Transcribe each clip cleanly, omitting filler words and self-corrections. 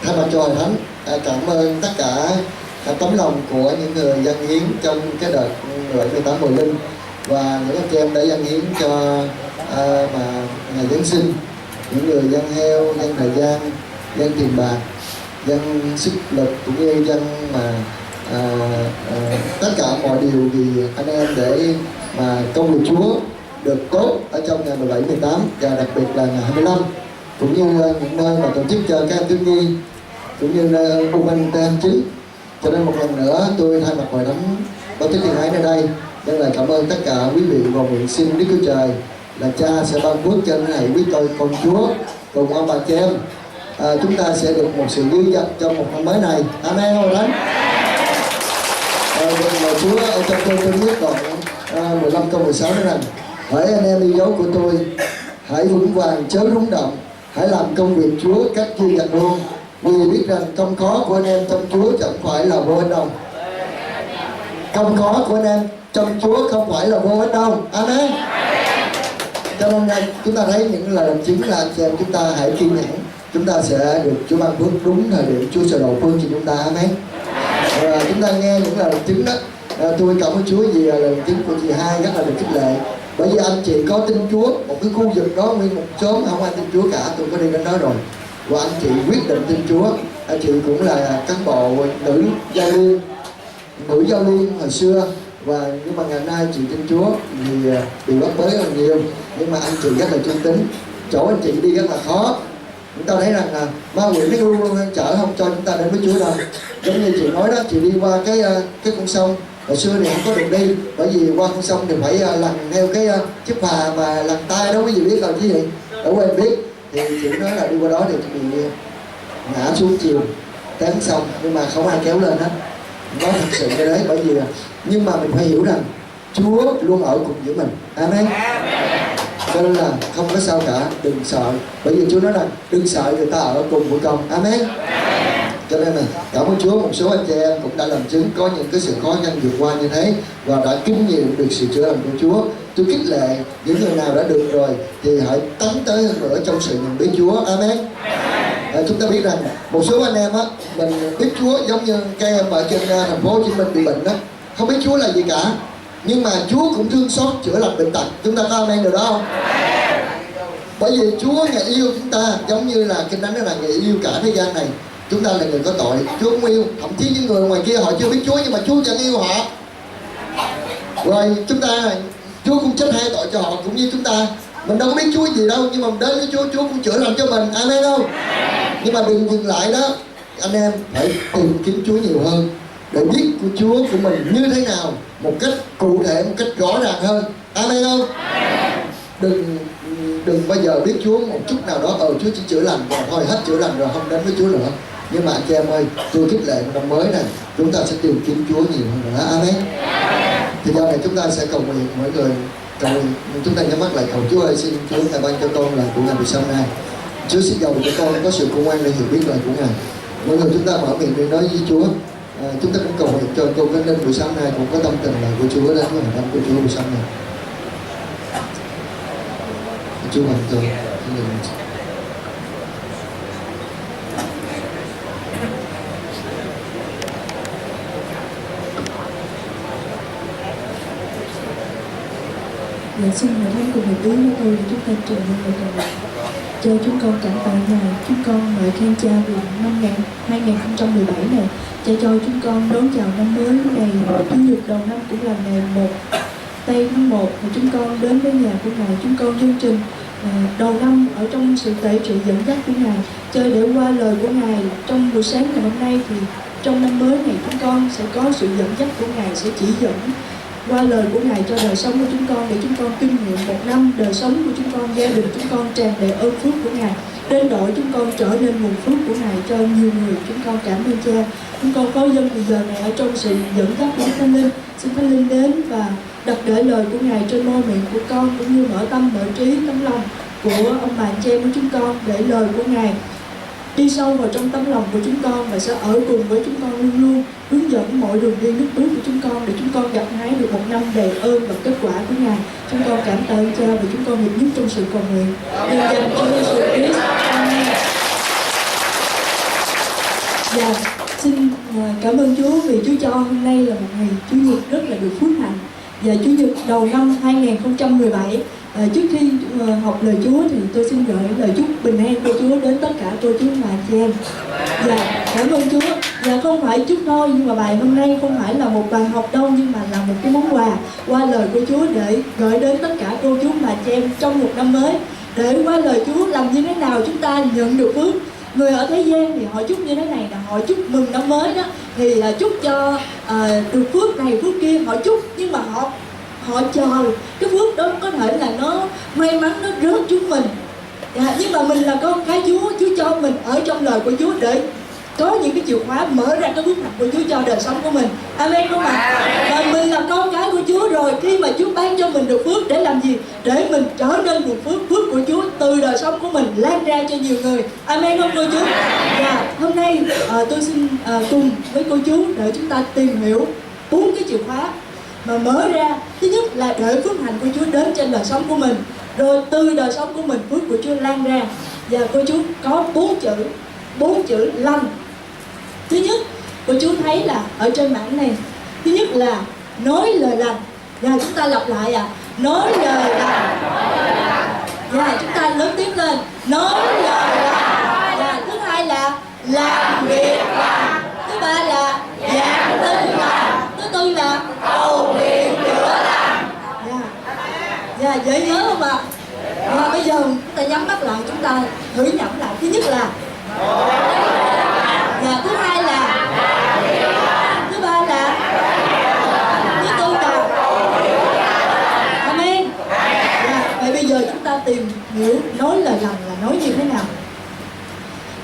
Thay mặt cho Hội Thánh cảm ơn tất cả tấm lòng của những người dâng hiến trong cái đợt lễ 18 mùa linh, và những anh chị em đã dâng hiến cho ngày Giáng sinh, những người dâng heo, dâng thời gian, dâng tiền bạc, dâng sức lực, cũng như dâng tất cả mọi điều vì anh em để mà công việc Chúa được tốt ở trong ngày 17, 18 và đặc biệt là ngày 25, cũng như những nơi mà tổ chức cho các em thiếu nhi, cũng như U23 Cho nên một lần nữa tôi thay mặt Hội Thánh Báo Tích Thiên Ái nơi đây nhân lời cảm ơn tất cả quý vị và nguyện xin Đức Chúa Trời là Cha sẽ ban phước cho hãy quý tôi con Chúa cùng ông bà chị em chúng ta sẽ được một sự dư dật trong một năm mới này. Amen. Hội Thánh lời Chúa ở trong tôi biết đoạn 15 câu 16 nói rằng: hỡi anh em yêu dấu của tôi, hãy vững vàng chớ rung động, hãy làm công việc Chúa cách dư dật luôn, vì biết rằng công khó của anh em trong Chúa chẳng phải là vô ích đâu. Công khó của anh em trong Chúa không phải là vô ích đâu. Amen. Cho nên chúng ta thấy những lời làm chứng là anh chị em chúng ta hãy kiên nhẫn, chúng ta sẽ được Chúa ban phước đúng thời điểm Chúa sẽ đổ phước cho chúng ta. Amen. Chúng ta nghe những lời làm chứng đó, tôi cảm ơn Chúa vì lời làm chứng của chị Hai rất là được khích lệ, bởi vì anh chị có tin Chúa, một cái khu vực đó nguyên một xóm không ai tin Chúa cả, tôi có đi đến đó rồi, và anh chị quyết định tin Chúa. Anh chị cũng là cán bộ nữ giao liên hồi xưa, nhưng mà ngày nay chị tin Chúa thì bị bắt bớ rất là nhiều, nhưng mà anh chị rất là trung tín. Chỗ anh chị đi rất là khó, chúng ta thấy rằng là ma quỷ nó luôn luôn chở không cho chúng ta đến với Chúa đâu. Giống như chị nói đó, chị đi qua cái con sông hồi xưa thì không có được đi, bởi vì qua con sông thì phải lần theo cái chiếc phà mà lần tay đó, quý vị biết rồi chứ gì ở quên biết. Thì chị nói là đi qua đó thì chị bị ngã xuống chiều tán sông, nhưng mà không ai kéo lên hết. Nó thật sự cái đấy, bởi vì nhưng mà mình phải hiểu rằng Chúa luôn ở cùng với mình. Amen. Cho nên là không có sao cả, đừng sợ, bởi vì Chúa nói rằng đừng sợ, người ta ở cùng với con. Amen. Cho nên là cảm ơn Chúa, một số anh chị em cũng đã làm chứng có những cái sự khó khăn vượt qua như thế và đã kinh nghiệm được sự chữa lành của Chúa. Tôi khích lệ những người nào đã được rồi thì hãy tấn tới hơn nữa trong sự nhận biết Chúa. Amen. Chúng ta biết rằng một số anh em á, mình biết Chúa giống như các em ở trên thành phố Hồ Chí Minh bị bệnh đó, không biết Chúa là gì cả, nhưng mà Chúa cũng thương xót chữa lành bệnh tật. Chúng ta có amen được đó không? Bởi vì Chúa Ngài yêu chúng ta, giống như là Kinh Thánh nói là Ngài yêu cả thế gian này. Chúng ta là người có tội, Chúa cũng yêu. Thậm chí những người ngoài kia họ chưa biết Chúa nhưng mà Chúa chẳng yêu họ. Rồi Chúa cũng chết hai tội cho họ cũng như chúng ta. Mình đâu có biết Chúa gì đâu, nhưng mà mình đến với Chúa, Chúa cũng chữa lành cho mình. Amen không? Nhưng mà đừng dừng lại đó, anh em phải tìm kiếm Chúa nhiều hơn để biết của Chúa của mình như thế nào, một cách cụ thể, một cách rõ ràng hơn. Amen không? Đừng bao giờ biết Chúa một chút nào đó, Chúa chỉ chữa lành và thôi hết chữa lành rồi không đến với Chúa nữa. Nhưng mà anh chị em ơi, tôi khích lệ năm mới này chúng ta sẽ tìm kiếm Chúa nhiều hơn nữa. Amen. Thì giờ này chúng ta sẽ cầu nguyện mọi người. Chúng ta nhắm mắt lại cầu Chúa ơi, xin Chúa Ngài ban cho con lời của Ngài buổi sáng nay. Chúa xin giàu cho con có sự khôn ngoan để hiểu biết lời của Ngài. Mọi người chúng ta mở miệng để nói với Chúa. Chúng ta cũng cầu nguyện cho cô Vân Linh buổi sáng nay cũng có tâm tình lời của Chúa đến với hành động của Chúa buổi sáng nay. Chúa hoàn toàn xin Hội Thánh cùng hiệp ý với tôi để chúng ta trình lên lời cầu nguyện. Cho chúng con cảm tạ Ngài, chúng con ngợi khen Cha vì năm 2017 này, Cha cho chúng con đón chào năm mới ngày Chủ nhật đầu năm cũng là ngày 1 tây tháng 1 và chúng con đến với nhà của Ngài. Chúng con chương trình đầu năm ở trong sự tể trị dẫn dắt của Ngài, chơi để qua lời của Ngài trong buổi sáng ngày hôm nay. Thì trong năm mới này chúng con sẽ có sự dẫn dắt của Ngài, sẽ chỉ dẫn qua lời của Ngài cho đời sống của chúng con, để chúng con kinh nghiệm một năm đời sống của chúng con, gia đình chúng con tràn đầy ơn phước của Ngài, đến đổi chúng con trở nên nguồn phước của Ngài cho nhiều người. Chúng con cảm ơn Cha. Chúng con có dân từ giờ này ở trong sự dẫn dắt của Thánh Linh. Xin Thánh Linh đến và đặt để lời của Ngài trên môi miệng của con, cũng như mở tâm, mở trí, tấm lòng của ông bà chị em của chúng con, để lời của Ngài đi sâu vào trong tấm lòng của chúng con và sẽ ở cùng với chúng con luôn luôn, hướng dẫn mọi đường đi nước bước của chúng con, để chúng con gặt hái được một năm đầy ơn và kết quả của Ngài. Chúng con cảm tạ ơn Cha và chúng con hiệp nhất trong sự cầu nguyện. Nhân danh Chúa Giêsu Christ. Amen. Dạ, xin cảm ơn Chúa vì Chúa cho hôm nay là một ngày Chủ nhật rất là được phước hạnh. Và Chủ nhật đầu năm 2017, trước khi học lời Chúa thì tôi xin gửi lời chúc bình an của Chúa đến tất cả cô chú và chị em. Dạ, cảm ơn Chúa. Dạ, không phải chúc thôi, nhưng mà bài hôm nay không phải là một bài học đâu, nhưng mà là một cái món quà qua lời của Chúa để gửi đến tất cả cô chú và chị em trong một năm mới. Để qua lời Chúa làm như thế nào chúng ta nhận được phước. Người ở thế gian thì họ chúc như thế này là họ chúc mừng năm mới đó, thì là chúc cho được phước này phước kia họ chúc, nhưng mà họ chờ cái phước đó có thể là nó may mắn nó rớt chúng mình. Nhưng mà mình là con cái Chúa, Chúa cho mình ở trong lời của Chúa để có những cái chìa khóa mở ra cái phước hạnh của Chúa cho đời sống của mình. Amen không ạ? Và mình là con cái của Chúa rồi, khi mà Chúa ban cho mình được phước để làm gì? Để mình trở nên một phước của Chúa từ đời sống của mình lan ra cho nhiều người. Amen không cô chú? Và hôm nay tôi xin cùng với cô chú để chúng ta tìm hiểu 4 cái chìa khóa mà mở ra. Thứ nhất là để phước hạnh của Chúa đến trên đời sống của mình, rồi từ đời sống của mình phước của Chúa lan ra. Và cô chú có 4 chữ lành. Thứ nhất, cô chú thấy là ở trên bảng này, thứ nhất là nói lời lành. Và chúng ta lặp lại nói lời lành. Và chúng ta lớn tiếng lên, nói lời lành. Và thứ hai là làm việc lành. Thứ ba là giảng tin lành. Thứ tư là cầu nguyện chữa lành. Dạ, dễ nhớ không ạ? Và bây giờ chúng ta nhắm mắt lại, chúng ta thử nhẩm lại. Thứ nhất là thứ hai là, thứ ba là, thứ tư là. Amen. Vậy bây giờ chúng ta tìm hiểu nói lời lành là nói như thế nào.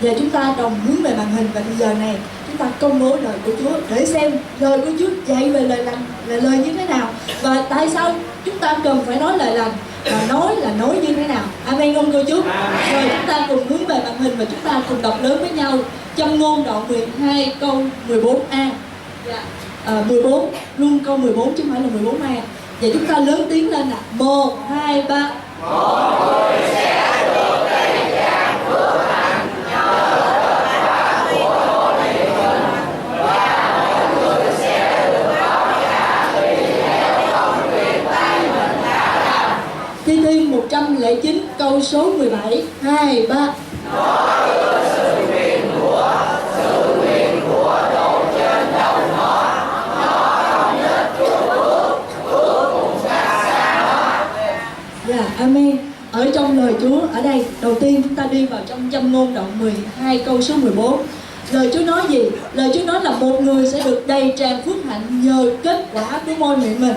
Và chúng ta đồng hướng về màn hình, và bây giờ này chúng ta công bố lời của Chúa để xem lời của Chúa dạy về lời lành là lời như thế nào, và tại sao chúng ta cần phải nói lời lành, và nói là nói như thế nào. Amen không cô chú? Rồi chúng ta cùng hướng về màn hình và chúng ta cùng đọc lớn với nhau Châm ngôn đoạn 12 câu 14a. 14 luôn câu 14 chứ không phải là 14a. Và chúng ta lớn tiếng lên 1, 2, 3. Một người sẽ được đầy tràn phước hạnh nhờ tất cả của mọi người, và mọi người sẽ được báo trả tùy theo công việc tay mình đã làm. Thi Thiên 109 câu số 17, 2, 3. Nói về sự nguyện của độ trên đầu nó không nên chuốc phước cùng xa xa nó. Amen. Ở trong lời Chúa, ở đây đầu tiên chúng ta đi vào trong Châm ngôn đoạn 12 câu số 14. Lời Chúa nói gì? Lời Chúa nói là một người sẽ được đầy tràn phước hạnh nhờ kết quả của môi miệng mình.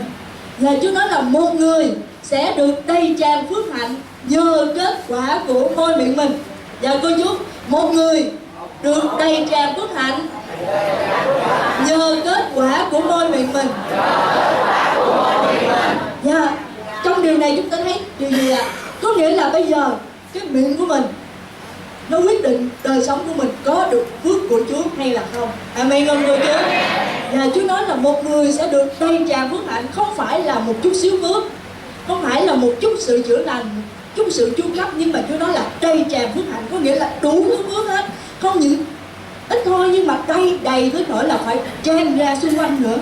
Lời Chúa nói là một người sẽ được đầy tràn phước hạnh nhờ kết quả của môi miệng mình. Dạ cô chú, một người được đầy tràn phước hạnh nhờ kết quả của môi miệng mình. Dạ, trong điều này chúng ta thấy điều gì ạ? Có nghĩa là bây giờ cái miệng của mình nó quyết định đời sống của mình có được phước của Chúa hay là không. Amen không cô chú? Và Chúa nói là một người sẽ được đầy tràn phước hạnh, không phải là một chút xíu phước, không phải là một chút sự chữa lành, một chút sự chu cấp, nhưng mà Chúa nói là đầy tràn phước hạnh, có nghĩa là đủ thứ phước hết, không những ít thôi nhưng mà đầy tới nỗi là phải tràn ra xung quanh nữa.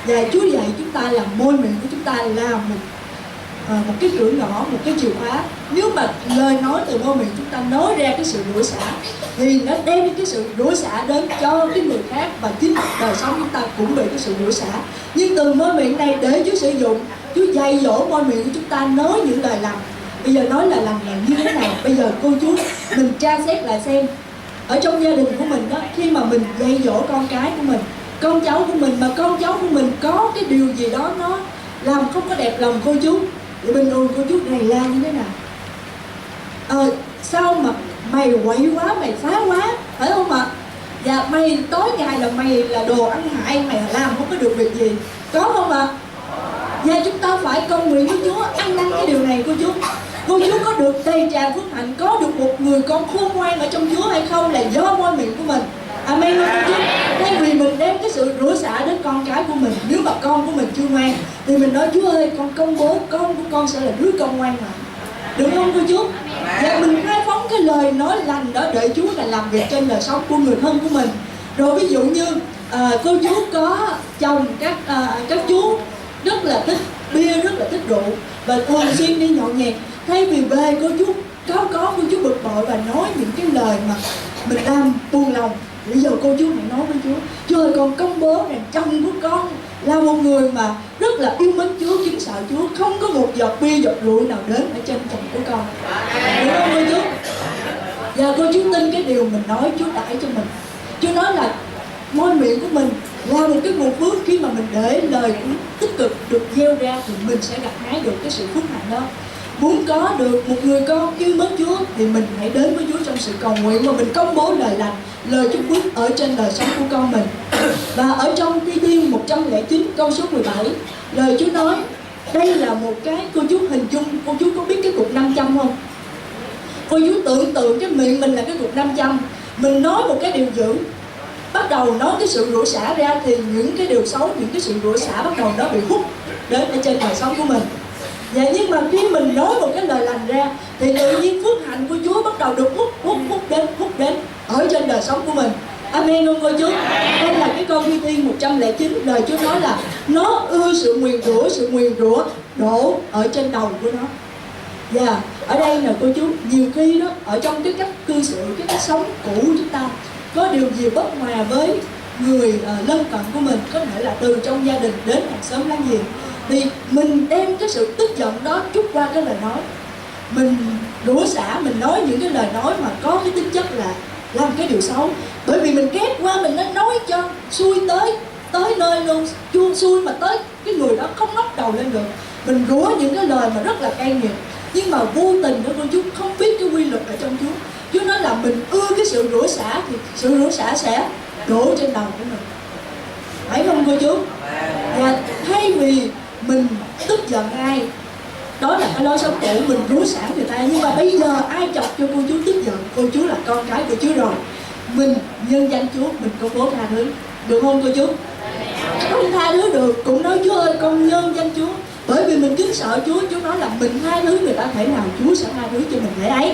Và Chúa dạy chúng ta là môi miệng của chúng ta là một cái cửa ngõ, một cái chìa khóa. Nếu mà lời nói từ môi miệng chúng ta nói ra cái sự rủa xả thì nó đem cái sự rủa xả đến cho cái người khác, và chính đời sống chúng ta cũng bị cái sự rủa xả. Nhưng từ môi miệng này để Chúa sử dụng, Chúa dạy dỗ môi miệng của chúng ta nói những lời lành. Bây giờ nói lời lành là như thế nào? Bây giờ cô chú mình tra xét lại xem ở trong gia đình của mình đó, khi mà mình dạy dỗ con cái của mình, con cháu của mình, mà con cháu của mình có cái điều gì đó nó làm không có đẹp lòng cô chú, thì bình thường cô chú này la như thế nào? Sao mà mày quậy quá, mày phá quá, phải không ạ? Và mày tối ngày là mày là đồ ăn hại, mày làm không có được việc gì, có không ạ? Và chúng ta phải cầu nguyện với Chúa ăn năn cái điều này cô chú. Cô chú có được đầy tràn phước hạnh, có được một người con khôn ngoan ở trong Chúa hay không là do môi miệng của mình. Amen không cô chú? Thay vì mình đem cái sự rủa xả đến con cái của mình, nếu mà con của mình chưa ngoan thì mình nói Chúa ơi, con công bố con của con sẽ là đứa con ngoan mà, được không cô chú? Và mình khai phóng cái lời nói lành đó để Chúa là làm việc trên đời sống của người thân của mình. Rồi ví dụ như cô chú có chồng, các chú rất là thích bia, rất là thích rượu và thường xuyên đi nhậu nhẹt. Thay vì về cô chú cô chú bực bội và nói những cái lời mà mình làm buồn lòng, bây giờ cô chú hãy nói với Chúa ơi, con công bố rằng chồng của con là một người mà rất là yêu mến Chúa, kính sợ Chúa, không có một giọt bia, giọt rượu nào đến ở trên chồng của con. Đúng không cô chú? Và cô chú tin cái điều mình nói Chúa đãi cho mình. Chúa nói là môi miệng của mình là một cái nguồn phước. Khi mà mình để lời tích cực được gieo ra thì mình sẽ gặt hái được cái sự phước hạnh đó. Muốn có được một người con yêu mến Chúa thì mình hãy đến với Chúa trong sự cầu nguyện mà mình công bố lời lành, lời chúc phước ở trên đời sống của con mình. Và ở trong Thi Thiên 109 câu số 17, lời Chúa nói đây là một cái, cô chú hình dung, cô chú có biết cái cục 500 không? Cô chú tưởng tượng cái miệng mình là cái cục 500, mình nói một cái điều dữ, bắt đầu nói cái sự rủa xả ra thì những cái điều xấu, những cái sự rủa xả bắt đầu nó bị hút đến ở trên đời sống của mình. Và nhưng mà khi mình nói một cái lời lành ra thì tự nhiên phước hạnh của Chúa bắt đầu được hút đến ở trên đời sống của mình. Amen không cô chú? Đây là cái câu Thi Thiên 109, lời Chúa nói là nó ưa sự nguyền rủa đổ ở trên đầu của nó. Và ở đây là cô chú, nhiều khi đó ở trong cái cách cư xử, cái cách sống cũ của chúng ta có điều gì bất hòa với người lân cận của mình, có thể là từ trong gia đình đến hàng xóm láng giềng, thì mình đem cái sự tức giận đó trút qua cái lời nói, mình rủa xả, mình nói những cái lời nói mà có cái tính chất là làm cái điều xấu, bởi vì mình ghét qua mình nên nói cho xui tới nơi luôn, chua xui mà tới cái người đó không ngóc đầu lên được. Mình rủa những cái lời mà rất là cay nghiệt, nhưng mà vô tình đó cô chú không biết cái quy luật ở trong Chúa. Chúa nói là mình ưa cái sự rủa xả thì sự rủa xả sẽ đổ trên đầu của mình, phải không cô chú? Và thay vì mình tức giận ai, đó là cái lối sống cũ, mình rủa xả người ta, nhưng mà bây giờ ai chọc cho cô chú tức giận, cô chú là con cái của Chúa rồi, mình nhân danh Chúa, mình công bố tha thứ, được không cô chú? Không tha thứ được cũng nói Chúa ơi con nhân danh Chúa, bởi vì mình kính sợ Chúa. Chúa nói là mình tha thứ người ta thể nào, Chúa sẽ tha thứ cho mình thể ấy.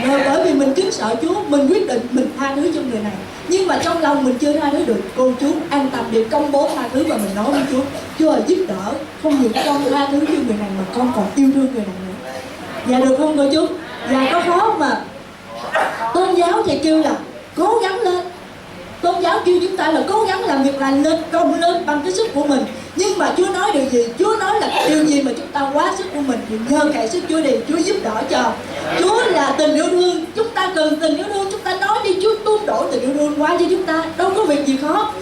Rồi bởi vì mình kính sợ Chúa, mình quyết định mình tha thứ cho người này, nhưng mà trong lòng mình chưa tha thứ được, cô chú an tâm để công bố tha thứ và mình nói với Chúa, Chúa ơi giúp đỡ, không những con tha thứ cho người này mà con còn yêu thương người này nữa. Dạ được không cô chú? Dạ có khó mà. Tôn giáo thì kêu là cố gắng lên, tôn giáo kêu chúng ta là cố gắng làm việc lành lên, công lên bằng cái sức của mình. Nhưng mà Chúa nói điều gì? Chúa nói là điều gì mà chúng ta quá sức của mình thì nhờ cậy sức Chúa đi, Chúa giúp đỡ cho. Chúa là tình yêu thương, chúng ta cần tình yêu thương, chúng ta nói đi, Chúa tuôn đổ tình yêu thương qua cho chúng ta, đâu có việc gì khó.